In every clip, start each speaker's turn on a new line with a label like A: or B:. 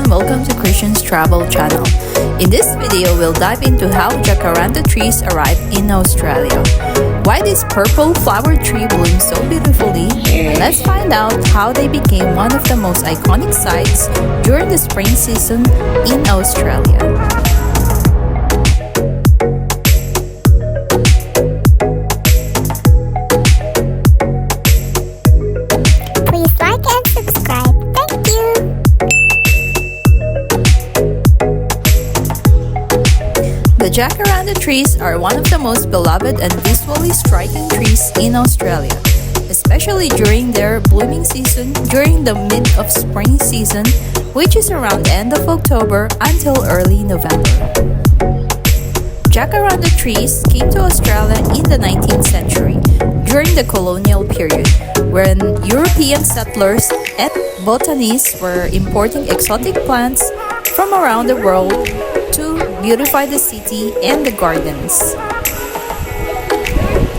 A: everyone, welcome to Christian's Travel Channel. In this video, we'll dive into how jacaranda trees arrived in Australia, why this purple flower tree blooms so beautifully, and let's find out how they became one of the most iconic sights during the spring season in Australia. The jacaranda trees are one of the most beloved and visually striking trees in Australia, especially during their blooming season during the mid of spring season, which is around the end of October until early November. Jacaranda trees came to Australia in the 19th century during the colonial period, when European settlers and botanists were importing exotic plants from around the world to beautify the city and the gardens.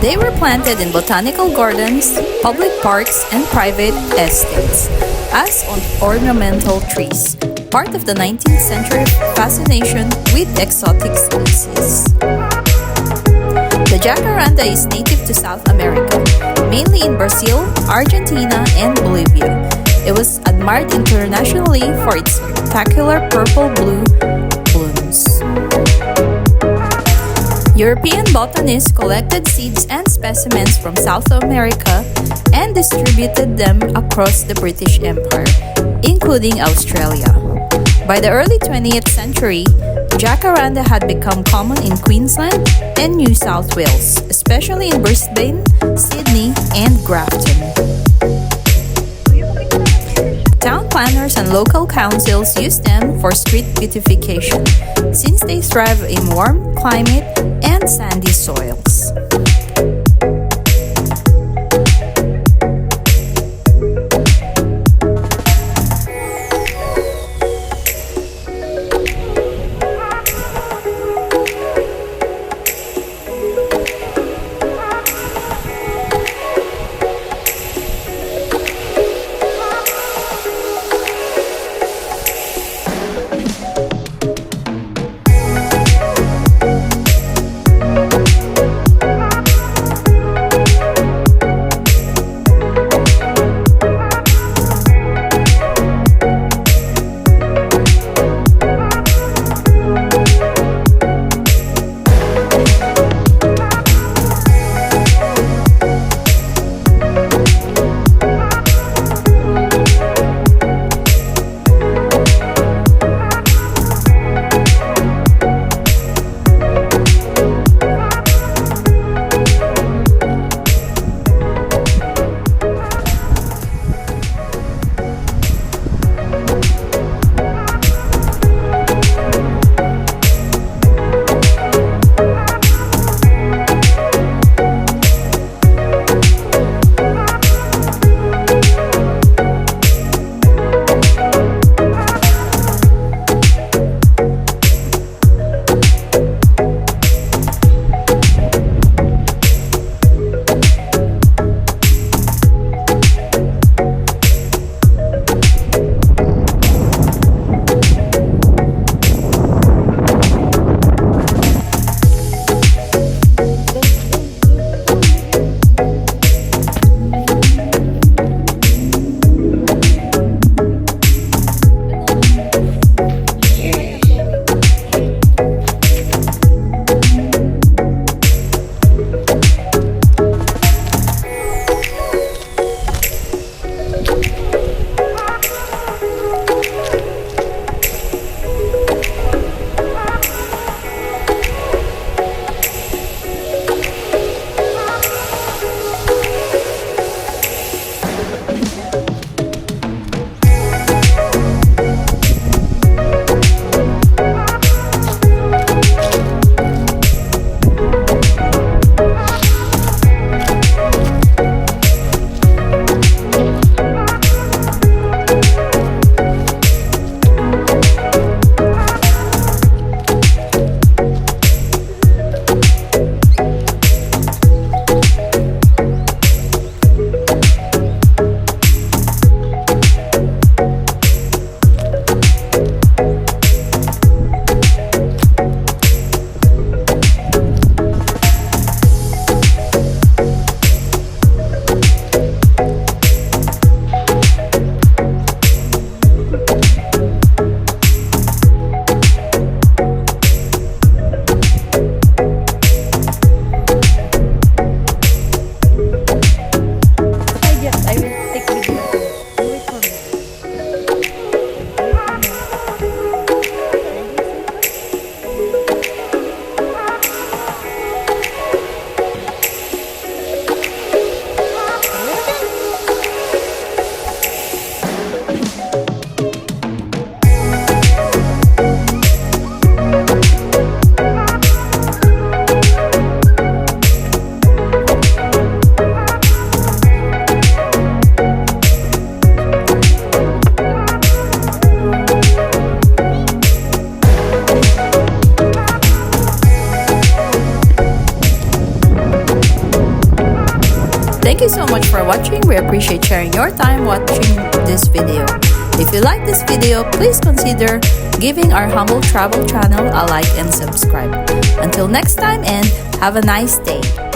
A: They were planted in botanical gardens, public parks, and private estates as ornamental trees, part of the 19th century fascination with exotic species. The jacaranda is native to South America, mainly in Brazil, Argentina, and Bolivia. It was admired internationally for its spectacular purple-blue blooms. European botanists collected seeds and specimens from South America and distributed them across the British Empire, including Australia. By the early 20th century, jacaranda had become common in Queensland and New South Wales, especially in Brisbane, Sydney, and Grafton. Town planners and local councils use them for street beautification, since they thrive in warm climate and sandy soils. Thank you so much for watching. We appreciate sharing your time watching this video. If you like this video, please consider giving our humble travel channel a like and subscribe. Until next time, and have a nice day.